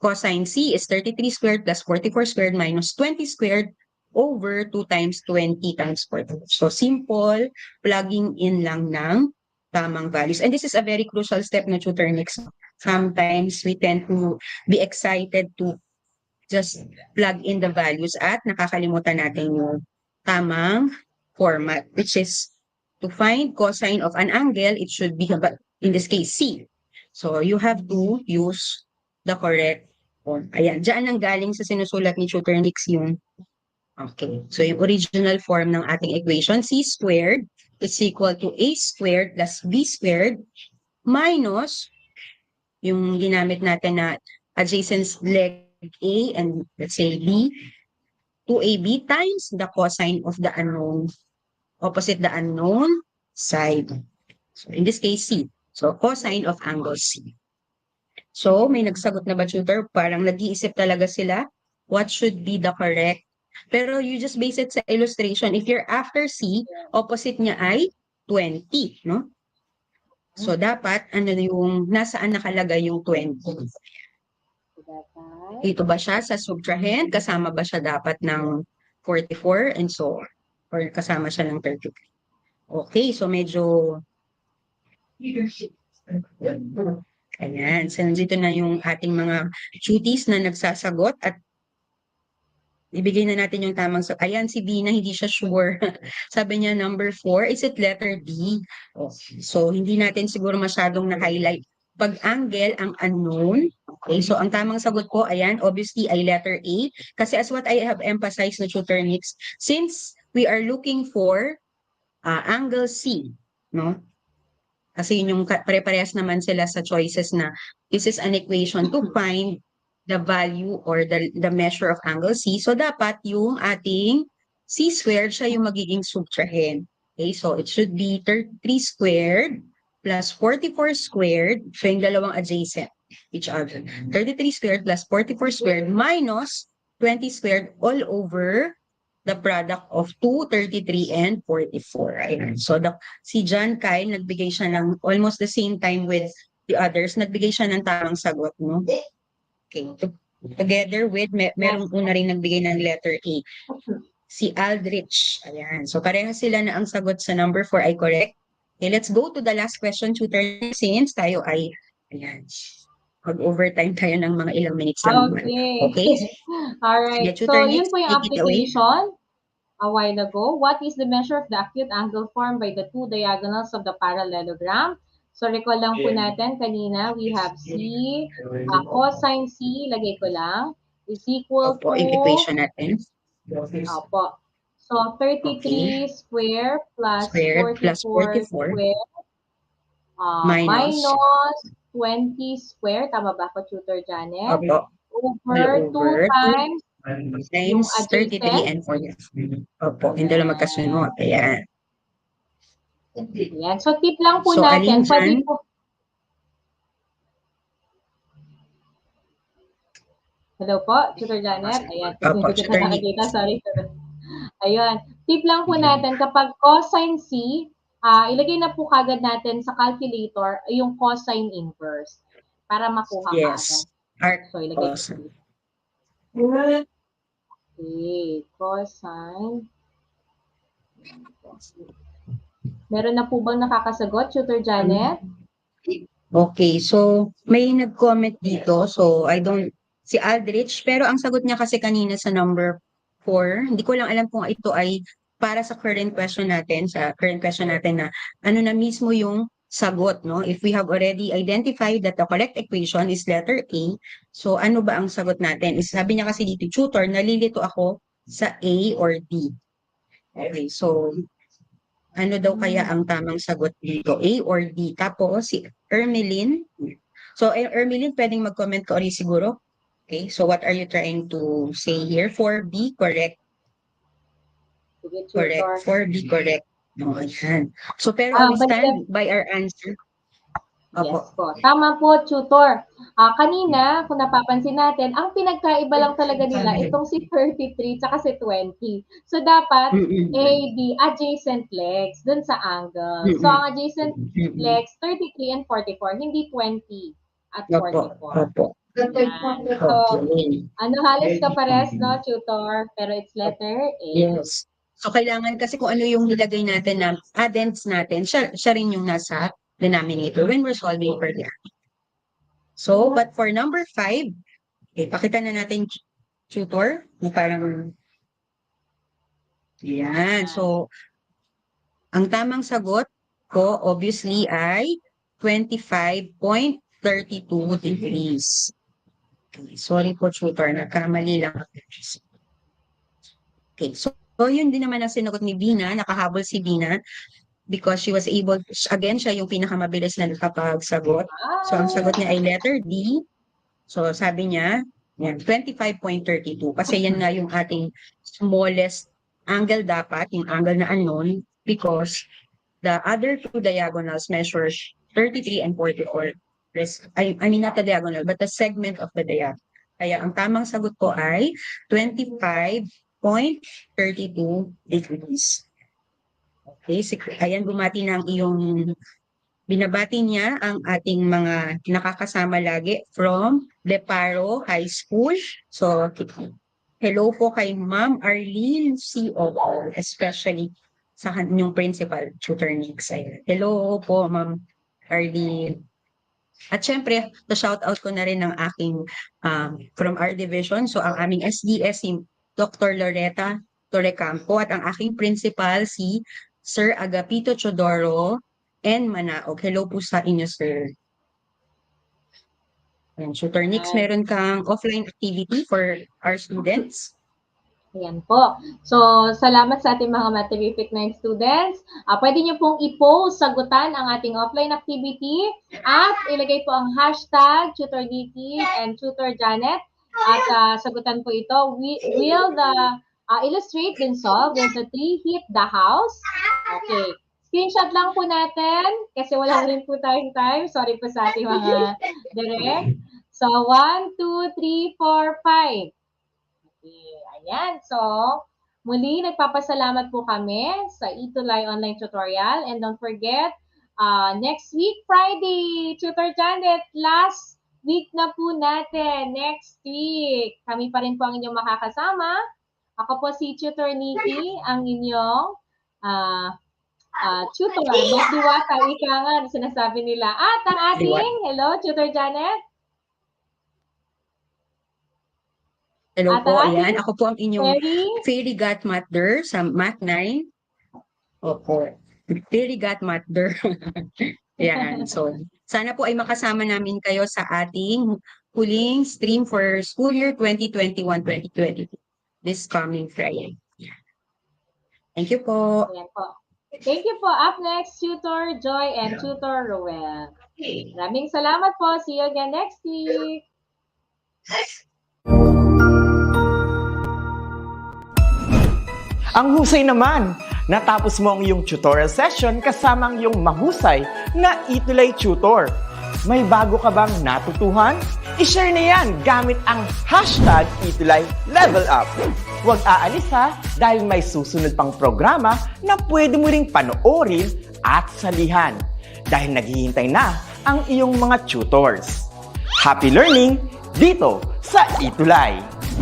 Cosine C is 33 squared plus 44 squared minus 20 squared over 2 times 20 times 44. So simple, plugging in lang ng tamang values. And this is a very crucial step na, Tutor Nix. Sometimes we tend to be excited to just plug in the values at nakakalimutan natin yung tamang format, which is to find cosine of an angle, it should be, in this case, C. So you have to use the correct form. Ayan, dyan ang galing sa sinusulat ni Tutor Nix yung, okay, so yung original form ng ating equation, C squared is equal to A squared plus B squared minus yung ginamit natin na adjacent leg A and let's say B, 2AB times the cosine of the unknown, opposite the unknown side. So in this case, C. So cosine of angle C. So, may nagsagot na ba, Tutor? Parang nag-iisip talaga sila what should be the correct. Pero you just base it sa illustration. If you're after C, opposite niya ay 20, no? So, dapat, ano yung, nasaan nakalagay yung 20? Dito ba siya sa subtrahend? Kasama ba siya dapat ng 44 and so on? Or kasama siya ng 33? Okay, so medyo Ayan, so nandito na yung ating mga cuties na nagsasagot at ibigay na natin yung tamang sagot. Ayan, si Bina, hindi siya sure. Sabi niya, number 4, is it letter D? Oh, so, hindi natin siguro masyadong na-highlight. Pag angle, ang unknown. Okay, so ang tamang sagot ko, ayan, obviously, ay letter A. Kasi as what I have emphasized na tutor Nix, since we are looking for angle C, no? Kasi yun yung pare-parehas naman sila sa choices na this is an equation to find the value or the measure of angle C. So, dapat yung ating C squared, siya yung magiging subtrahend. Okay, so it should be 33 squared plus 44 squared. So, yung dalawang adjacent each other. 33 squared plus 44 squared minus 20 squared all over the product of 2, 33, and 44. Ayan. So, si John Kyle, nagbigay siya ng almost the same time with the others, nagbigay siya ng tamang sagot, no? Okay. Together with, merong una rin nagbigay ng letter A. Si Aldrich. Ayan. So, pareha sila na ang sagot sa number 4 ay correct. Okay, let's go to the last question, tutor, since tayo ay, ayan, mag-overtime tayo ng mga ilang minutes lang. Okay? Alright. Sige, So, tutor, yun next, po yung take it away. application a while ago. What is the measure of the acute angle formed by the two diagonals of the parallelogram? So, recall lang po natin, kanina we have C, cosine C, lagay ko lang, is equal Opo, to, yung equation natin. opo. So, 33 square plus Squared plus 44 44 square minus, minus 20 square. Tama ba ako, Tutor Janet? opo, Over 2 over 2 yung times 33 adjacent. and 44. Opo, yung dalawa magkasunod. Ayan. Yan. So, tip lang po So, alin natin. Pwede dyan? po. Hello po, Tutor Janet. Ayan. Opo, Hindi kita tutor nakakita. Nick. Sorry. Ayun. Tip lang po natin, kapag cosine C, ilagay na po kagad natin sa calculator yung cosine inverse para makuha Yes. kaagad. So, ilagay ko. Awesome. Okay. Cosine. Meron na po bang nakakasagot, Tutor Janet? Okay, so may nag-comment dito. So si Aldrich, pero ang sagot niya kasi kanina sa number 4, hindi ko lang alam kung ito ay para sa current question natin, na ano na mismo yung sagot, no? If we have already identified that the correct equation is letter A, so ano ba ang sagot natin? Sabi niya kasi dito, tutor, nalilito ako sa A or D. Okay, so ano daw kaya ang tamang sagot dito? A or D? Tapos si Ermeline. So, Ermeline, pwedeng mag-comment ka ulit siguro. Okay, so what are you trying to say here? For B, correct. Sige, Correct. Tutor. For B, correct. No, ayan. So, pero we stand by our answer. Opo. Yes po. Tama po, tutor. Kanina, kung napapansin natin, ang pinagkaiba lang talaga nila itong si 33 tsaka si 20. So, dapat A, B, adjacent legs dun sa angle. So, ang adjacent legs, 33 and 44, hindi 20 at 44. Opo. Yan. So, halos kapares, no, tutor? Pero it's letter A. Yes. So, kailangan kasi kung ano yung nilagay natin na addends natin, siya rin yung nasa denominator when we're solving for the So, but for number 5, pakita na natin, tutor, na parang, yan. So, ang tamang sagot ko, obviously, ay 25.32 degrees. Okay, sorry po, tutor, nagkamali lang. Okay, so yun din naman ang sinagot ni Bina, nakahabol si Bina, because she was able, again, siya yung pinakamabilis na nakapagsagot. So, ang sagot niya ay letter D. So, sabi niya, yan, 25.32. Kasi yan nga yung ating smallest angle dapat, yung angle na unknown, because the other two diagonals measure 33 and 44. I mean, not the diagonal, but the segment of the diagonal. Kaya ang tamang sagot ko ay 25.32 degrees. Okay, ayan, bumati na ang iyong, binabati niya ang ating mga nakakasama lagi from Leparo High School. So, hello po kay Ma'am Arlene COO, especially sa yung principal, tutor Nix. Hello po, Ma'am RD. At syempre, to shout out ko na rin ng aking from our division. So ang aming SDS si Dr. Loretta Torrecampo at ang aking principal si Sir Agapito Chodoro and Manaog. Hello po sa inyo, sir. And Tutor Nix, meron kang offline activity for our students? Ayan po. So, salamat sa ating mga Materific 9 students. Pwede nyo pong i-post, sagutan ang ating offline activity at ilagay po ang hashtag Tutor Nikki and Tutor Janet at sagutan po ito. Will the illustrate then solve? Will the tree hit the house? Okay. Screenshot lang po natin kasi wala rin po tayong time. Sorry po sa ating mga direct. So, 1, 2, 3, 4, 5. Okay, ayan. So, muli, nagpapasalamat po kami sa ETUlay online tutorial. And don't forget, next week, Friday, Tutor Janet, last week na po natin. Next week, kami pa rin po ang inyong makakasama. Ako po si Tutor Nikki, ang inyong tutor. Magdiwata, ika nga, sinasabi nila. At ang ating, hello, Tutor Janet. Hello po, ayan. Ako po ang inyong Fairy Godmother sa Math 9. Opo. Fairy Godmother. Ayan. So, sana po ay makasama namin kayo sa ating huling stream for school year 2021-2022. This coming Friday. Thank you po. Ayan po. Thank you po. Up next, Tutor Joy and Tutor Roel. Maraming salamat po. See you again next week. Ang husay naman! Natapos mo ang iyong tutorial session kasama ang iyong mahusay na ETUlay tutor. May bago ka bang natutuhan? I-share na yan gamit ang hashtag ETUlay Level Up. Huwag aalis ha dahil may susunod pang programa na pwede mo ring panoorin at salihan dahil naghihintay na ang iyong mga tutors. Happy learning dito sa ETUlay!